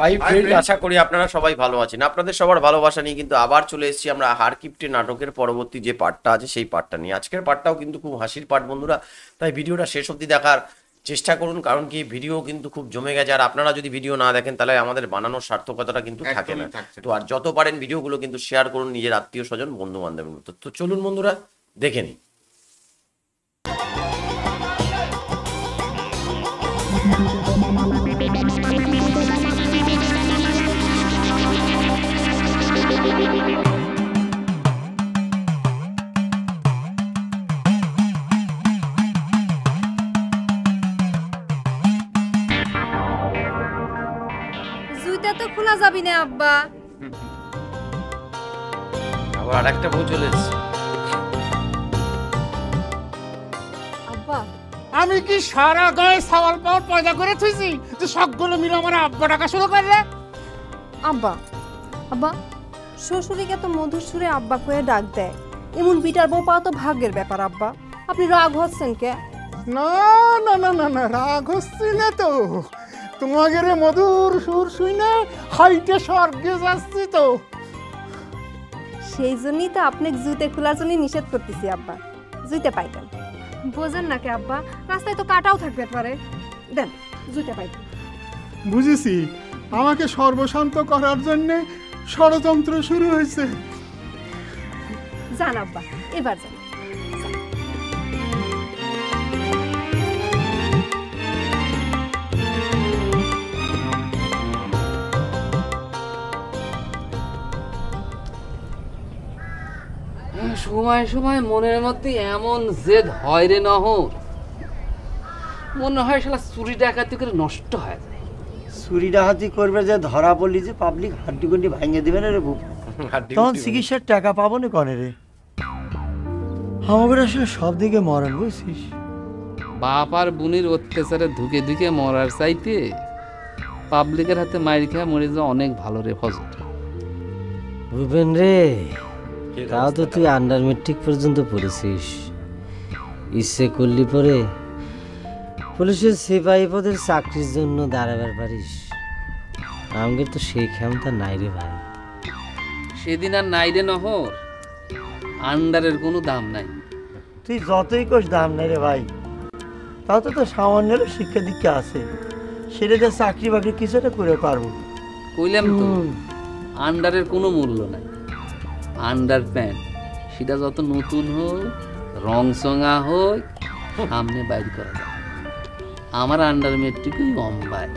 Hi friend, আশা করি আপনারা সবাই ভালো আছেন। আপনাদের সবার ভালোবাসা নিয়ে কিন্তু আবার চলে এসেছি আমরা হারকিপ্টে নাটকের পরবর্তী যে পার্টটা আছে সেই পার্টটা নিয়ে। আজকের পার্টটাও কিন্তু খুব হাসির পার্ট বন্ধুরা, তাই ভিডিওটা শেষ অবধি দেখার চেষ্টা করুন, কারণ কি ভিডিও কিন্তু খুব জমে গেছে। আর আপনারা যদি ভিডিও না দেখেন তাহলে আমাদের বানানোর সার্থকতাটা কিন্তু থাকে না। তো আর যত পারেন ভিডিওগুলো কিন্তু শেয়ার করুন নিজের আত্মীয় স্বজন বন্ধু বান্ধবের মতো। তো চলুন বন্ধুরা দেখে নিই। জুইটা তো খোলা যাবি না আব্বা। আবার আরেকটা বউ চলে এসেছে। আব্বা আমি কি সারা গায়ে সাওয়াল পাওয়ার পয়দা করে থুইছি যে সবগুলো মিলে আমার আব্বা ডাকা শুরু করলে? আব্বা আব্বা শ্বশুরিকে তো মধুর সুরে আব্বা কয়ে ডাক দেয়, এমন বিটার বউ পাওয়া তো ভাগ্যের ব্যাপার। আব্বা আপনি রাগ হচ্ছেন কে? না না না না না, রাগ হচ্ছে না তো, তোমাদের মধুর সুর শুই না হাইটে স্বর্গে যাচ্ছি তো। সেই জন্যই তো আপনাকে জুতে খোলার জন্য নিষেধ করতেছি আব্বা, জুইতে পাইতেন। বোঝেন না কে আব্বা, রাস্তায় তো কাটাও থাকবে পারে, দেন জুইতে পাইতেন। বুঝেছি, আমাকে সর্বশান্ত করার জন্যে ষড়যন্ত্র শুরু হয়েছে। যান আব্বা, এবার যান। সময় সময় মনের মধ্যে এমন জেদ হয় রে নহর, মনে হয় শালা চুরি ডাকাতি করে নষ্ট হয়ে যায়। চুরি ডাকাতি করবে যে ধরা পড়লি যে পাবলিক হাড্ডি গন্ডি ভাঙিয়ে দিবে না রে বুক, তখন চিকিৎসার টাকা পাবো না কনে রে। আমাদের আসলে সব দিকে মরণ বুঝছিস। বাপ আর বুনির অত্যাচারে ধুকে ধুকে মরার চাইতে পাবলিকের হাতে মাইর খেয়ে মরে যাওয়া অনেক ভালো রে ফজল। ভূপেন রে, তাও তো তুই আন্ডার মেট্রিক পর্যন্ত পড়েছিস, ইচ্ছে করলি পরে পুলিশের সিপাহী পদের চাকরির জন্য দাঁড়াবার পারিস। আমাদের তো সেই ক্ষমতা নাই রে ভাই। সেদিন আর নাই রে নহর, আন্ডারের কোনো দাম নাই। তুই যতই কোষ দাম নাই রে ভাই, তাও তো তোর সামান্যেরও শিক্ষা দীক্ষা আছে, সেটা দিয়ে চাকরি বাকরি কিছু একটা করে পারবো। কইলাম তো আন্ডারের কোনো মূল্য নাই। আন্ডার প্যান্ট সেটা যত নতুন হোক, রং চঙা হোক, সামনে বাইর করা যায়। আমার আন্ডার মেট্রিকই অম্বায়।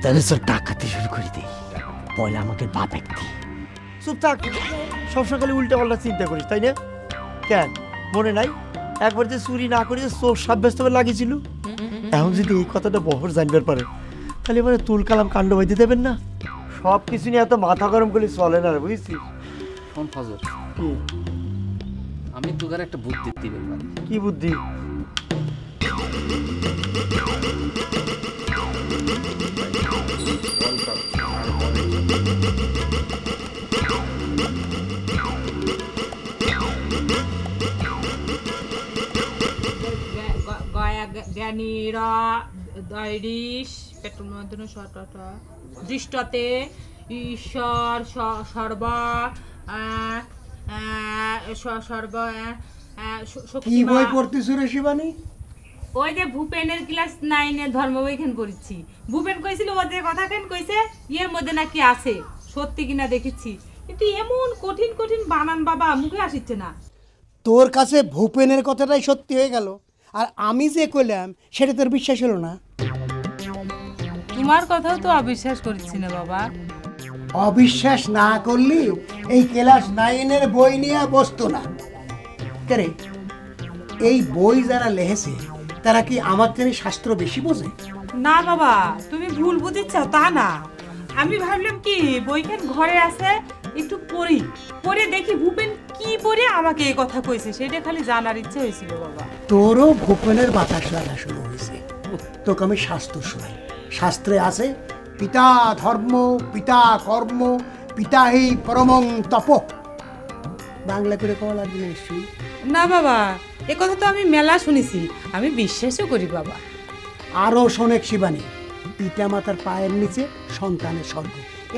তাহলে তোর ডাকাতি শুরু করে দিই, পয়লা আমাকে বাপ একটি। চুপ থাক, সব সকালে উল্টা পাল্টা চিন্তা করিস তাই না? কেন মনে নাই একবার যে চুরি না করে চোর সাব্যস্ত করে লাগিয়েছিল? এখন যদি এই কথাটা বহর জানবার পারে তাহলে এবারে তুল কালাম কাণ্ড বাইতে দেবেন না। সব কিছু নিয়ে এত মাথা গরম করলে চলে না, বুঝছিস? শোন ফজল, কি আমি তোকে একটা বুদ্ধি দিতে পারি। কি বুদ্ধি? জ্ঞানীরা দৈরিস পেট্রোল দৃষ্টতে ঈশ্বর সর্বা সর্বা কি বই পড়তেছ রে শিবানী? ওই যে ভূপেনের ক্লাস 9 ধর্ম বইখান পড়ছি। ভূপেন কইছিল ও যে কথা কেন কইছে এর মধ্যে নাকি আছে, সত্যি কিনা দেখেছি, কিন্তু এমন কঠিন কঠিন বানান বাবা মুখে আসছে না। তোর কাছে ভূপেনের কথাটাই সত্যি হয়ে গেল, আর আমি যে কইলাম সেটা তোর বিশ্বাস হলো না। তোমার কথাও তো অবিশ্বাস করছি না বাবা। অবিশ্বাস না করলি এই ক্লাস 9 বই নিয়ে বসতো না কে? এই বই যারা লেখেছে তারা কি আমার থেকে শাস্ত্র বেশি বোঝে? না বাবা, তুমি ভুল বুঝিচ্ছ তা না। আমি ভাবলাম কি বইখান ঘরে আছে, একটু পড়ে দেখি ভূপেন কি পড়ে আমাকে এই কথা কইছে, সেটা খালি জানার ইচ্ছে হয়েছিল বাবা। তোরও ভূপেনের বাতাস লাগা শুরু হয়েছে। তোকে আমি শাস্ত্র শুনাই। শাস্ত্রে আছে পিতা ধর্ম পিতা কর্ম পিতা হি পরমং তপ। বাংলা করে কওয়া লাগবে নিশ্চয়ই। না বাবা, এ কথা তো আমি মেলা শুনেছি, আমি বিশ্বাসও করি বাবা। আরও শোনেক শিবানী, পিতা মাতার পায়ের নিচে সন্তানের স্বর্গ।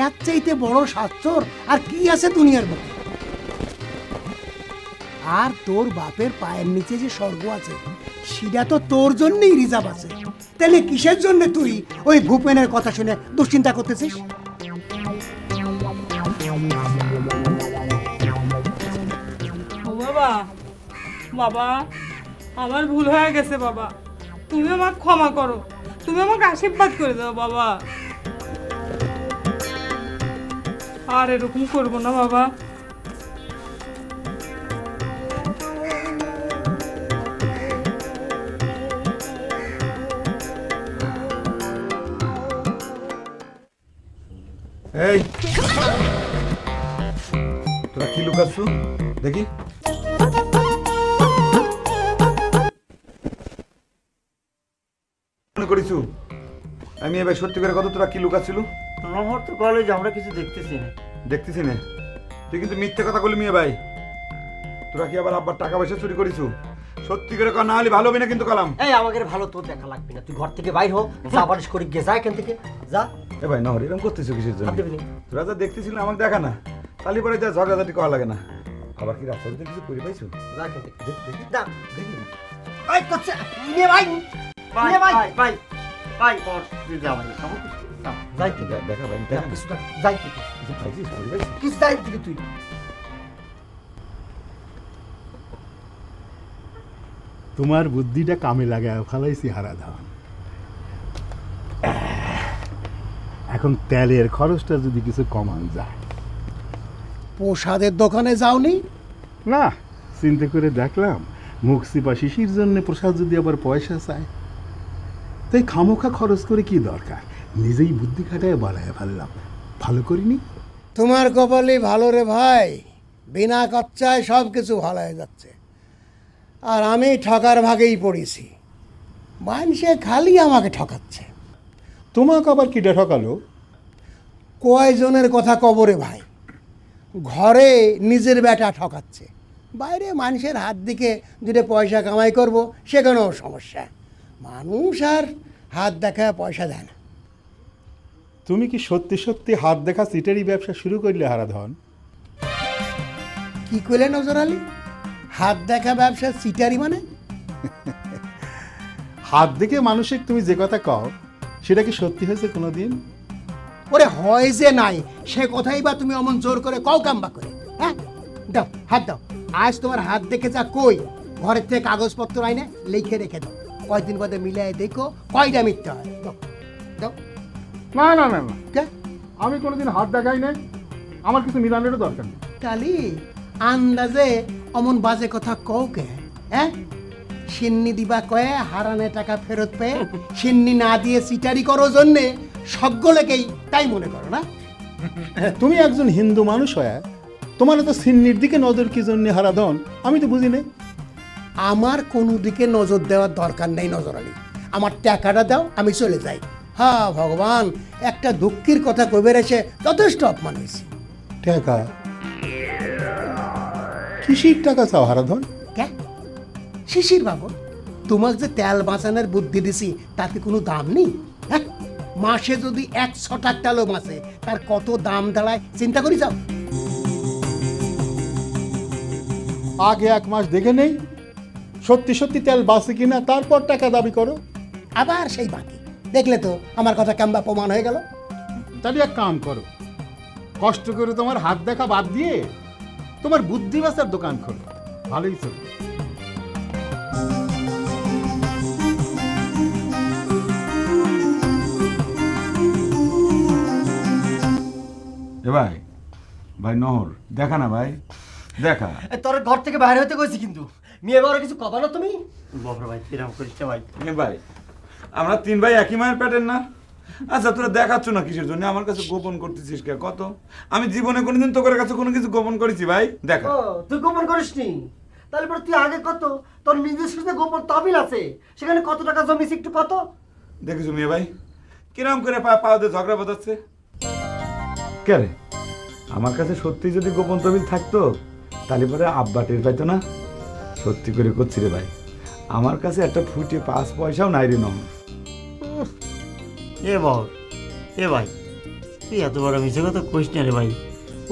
এর চাইতে বড় শাস্ত্র আর কি আছে দুনিয়ার বুকে? আর তোর বাপের পায়ের নিচে যে স্বর্গ আছে সেটা তো তোর জন্যই রিজার্ভ আছে। তাহলে কিসের জন্য তুই ওই ভূপেনের কথা শুনে দুশ্চিন্তা করতেছিস? ও বাবা, বাবা আমার ভুল হয়ে গেছে বাবা, তুমি আমাকে ক্ষমা করো, তুমি আমাকে আশীর্বাদ করে দাও বাবা, আর এরকম করবো না বাবা। এই তোরা কি লুকাচ্ছ দেখি? মনে করিছু আমি এবার সত্যি করে কত তোরা কি লুকাচ্ছিল? আমার তো কলেজ আমরা কিছু দেখতেছি না। দেখতেছি না? তুই কিন্তু মিথ্যে কথা বলি মিয়া ভাই। তোরা কি আবার আব্বার টাকা পয়সা চুরি করিছু? সত্যি করে কর, না হলে ভালো হবে না কিন্তু কালাম। এই আমাদের ভালো তোর দেখা লাগবে না, তুই ঘর থেকে বাইর হো, যা বারিশ করে গিয়ে যা এখান থেকে যা। এ ভাই নহর এরকম করতেছো কিসের জন্য? হাত দিবি না। তোরা যা দেখতেছিল আমাকে দেখা না, তালি পরে যা ঝগড়াঝাটি করা লাগে না। আবার কি রাস্তার ভিতরে কিছু করে পাইছো? যা এখান থেকে দেখি যা দেখি না। এই করছে নিয়ে ভাই নিয়ে ভাই ভাই ভাই কর তুই যা ভাই সব যাই থেকে দেখা ভাই দেখা কিছু যাই থেকে কিছু পাইছিস করে পাইছিস? কিছু যাই থেকে তুই। তোমার বুদ্ধিটা কামে লাগায় ফেলাইছি হারাধন। এখন তেলের খরচটা যদি কিছু কমান যায়। প্রসাদের দোকানে যাওনি? না, চিন্তা করে দেখলাম মুখসিপা শিশির জন্য প্রসাদ যদি আবার পয়সা চায়, তাই খামোখা খরচ করে কি দরকার, নিজেই বুদ্ধি খাটায় বাড়ায় ফেললাম। ভালো করিনি? তোমার কপালে ভালো রে ভাই, বিনা খরচায় সব কিছু ভালো হয়ে যাচ্ছে। আর আমি ঠকার ভাগেই পড়েছি, মানুষে খালি আমাকে ঠকাচ্ছে। তোমাকে আবার কিটা ঠকালো? কয়জনের কথা কবরে ভাই, ঘরে নিজের বেটা ঠকাচ্ছে, বাইরে মানুষের হাত দিকে দুটো পয়সা কামাই করব সেখানেও সমস্যা। মানুষ আর হাত দেখায় পয়সা দেয় না। তুমি কি সত্যি সত্যি হাত দেখা সিটারি ব্যবসা শুরু করলে হারাধন? কি করলে নজর আলী? হাত দেখা ব্যবসা সিটারি মানে? হাত দেখে মানুষের তুমি যে কথা কও সেটা কি সত্যি হয়েছে কোনোদিন? ওরে হয় যে নাই সে কথাই বা তুমি অমন জোর করে কও কাম্বা করে? হ্যাঁ দাও হাত দাও। আজ তোমার হাত দেখে যা কই ঘরের থেকে কাগজপত্র আইনে লিখে রেখে দাও, কয়দিন বাদে মিলাই দেখো কয়টা মিথ্যা হয়। দাও দাও। না না না না, কে? আমি কোনোদিন হাত দেখাই নাই, আমার কিছু মিলানোরও দরকার নেই। কালি আন্দাজে অমন বাজে কথা কও কে? হ্যাঁ, সিন্নি দিবা কয়ে হারানে টাকা ফেরত পেয়ে সিন্নি না দিয়ে সিটারি করো জন্যে সকলেকেই তাই মনে করো না? তুমি একজন হিন্দু মানুষ হয়ে তোমার তো সিন্নির দিকে নজর কি জন্য হারাধন আমি তো বুঝি না। আমার কোনো দিকে নজর দেওয়ার দরকার নেই নজর আলী, আমার টাকাটা দাও আমি চলে যাই। হ্যাঁ ভগবান, একটা দুঃখের কথা কইবার এসে যথেষ্ট অপমান হয়েছে। টাকা? কিসির টাকা চাও হারাধন? কে? শিশির বাবু, তোমাকে যে তেল বাঁচানোর বুদ্ধি দিছি তাতে কোনো দাম নেই? হ্যাঁ, মাসে যদি 100 টাকা তেলও বাঁচে তার কত দাম দাঁড়ায় চিন্তা করি যাও। আগে 1 মাস দেখে নেই সত্যি সত্যি তেল বাঁচে কিনা, তারপর টাকা দাবি করো। আবার সেই বাকি দেখলে তো আমার কথা কেমবা প্রমাণ হয়ে গেল। তাহলে এক কাম করো, কষ্ট করে তোমার হাত দেখা বাদ দিয়ে তোমার বুদ্ধি বাঁচার দোকান খোলো, ভালোই চলবে। এ ভাই, ভাই নহর দেখা না ভাই, দেখা। তোর ঘর থেকে বাইরে হতে কইছি কিন্তু মেয়ে বাবার কিছু কথা না তুমি। বাবরা ভাই এরকম করিস না ভাই। এ ভাই, আমরা 3 ভাই একই মায়ের পেটের না? আচ্ছা তোরা দেখাচ্ছ না কিসের জন্য? আমার কাছে গোপন করতেছিস কে কত? আমি জীবনে কোনোদিন তোর কাছে কোনো কিছু গোপন করেছি ভাই? দেখা। ও তুই গোপন করিসনি? তাহলে পরে তুই আগে কত তোর নিজের সাথে গোপন তহবিল আছে, সেখানে কত টাকা জমিছে একটু কত? দেখেছো মেয়ে ভাই কিরম করে পাওয়াতে ঝগড়া বাঁধাচ্ছে? কে রে, আমার কাছে সত্যি যদি গোপন তহবিল থাকতো তাহলে পরে আব্বা টের পাইতো না। সত্যি করে করছি রে ভাই, আমার কাছে একটা ফুটে 5 পয়সাও নাই রে নহর। এ বর এ ভাই তুই এত বড় মিছে কথা কইস না রে ভাই,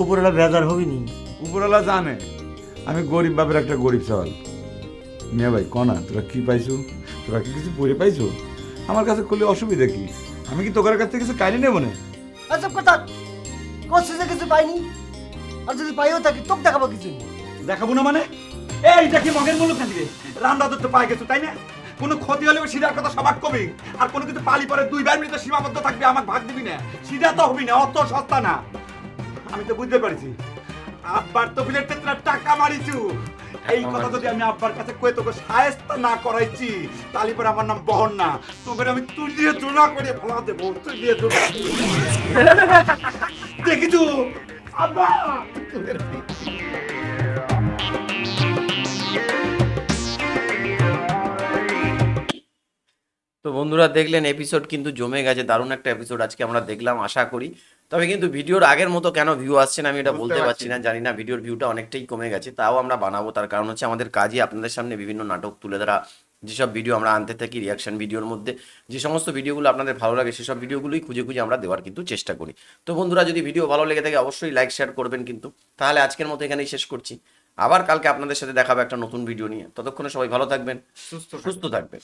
উপরওয়ালা বেজার হবি নি। উপরওয়ালা জানে আমি গরিব বাপের একটা গরিব সওয়াল। মিয়া ভাই কনা তোরা কি পাইছো? তোরা কি কিছু পড়ে পাইছো? আমার কাছে করলে অসুবিধা কি? আমি কি তোকার কাছ থেকে কিছু কাইলে নেবো না? আচ্ছা কথা কষ্ট যে কিছু পাইনি, আর যদি পাইও থাকি তোকে দেখাবো কিছু। দেখাবো না মানে? এইটা কি মগের মূল্য খালি রান্না তো পাই গেছো তাই না? কোনো ক্ষতি হলে সিধার কথা সবাক কবি, আর কোনো কিছু পালি পরে 2 বার মিনিট সীমাবদ্ধ থাকবে, আমাকে ভাগ দিবি না। সিধা তো হবি না, অত সস্তা না। আমি তো বুঝতে পারছি আব্বার তো বিলের তেতরা টাকা মারিছু। এই কথা যদি আমি আব্বার কাছে কই তোকে সায়স্তা না করাইছি, তাহলে পরে আমার নাম বহন না, তোকে আমি তুই দিয়ে জোড়া করে ফেলা দেবো। তুই দিয়ে জোড়া দেখিছু আব্বা। তো বন্ধুরা দেখলেন এপিসোড কিন্তু জমে গেছে, দারুণ একটা এপিসোড আজকে আমরা দেখলাম আশা করি। তবে কিন্তু ভিডিওর আগের মতো কেন ভিউ আসছে না আমি এটা বলতে পারছি না, জানি না। ভিডিওর ভিউটা অনেকটাই কমে গেছে, তাও আমরা বানাবো। তার কারণ হচ্ছে আমাদের কাজই আপনাদের সামনে বিভিন্ন নাটক তুলে ধরা। যেসব ভিডিও আমরা আনতে থাকি রিয়াকশন ভিডিওর মধ্যে, যে সমস্ত ভিডিওগুলো আপনাদের ভালো লাগে সেসব ভিডিওগুলোই খুঁজে খুঁজে আমরা দেওয়ার কিন্তু চেষ্টা করি। তো বন্ধুরা যদি ভিডিও ভালো লেগে থাকে অবশ্যই লাইক শেয়ার করবেন কিন্তু। তাহলে আজকের মতো এখানেই শেষ করছি, আবার কালকে আপনাদের সাথে দেখাবো একটা নতুন ভিডিও নিয়ে। ততক্ষণে সবাই ভালো থাকবেন, সুস্থ থাকবেন।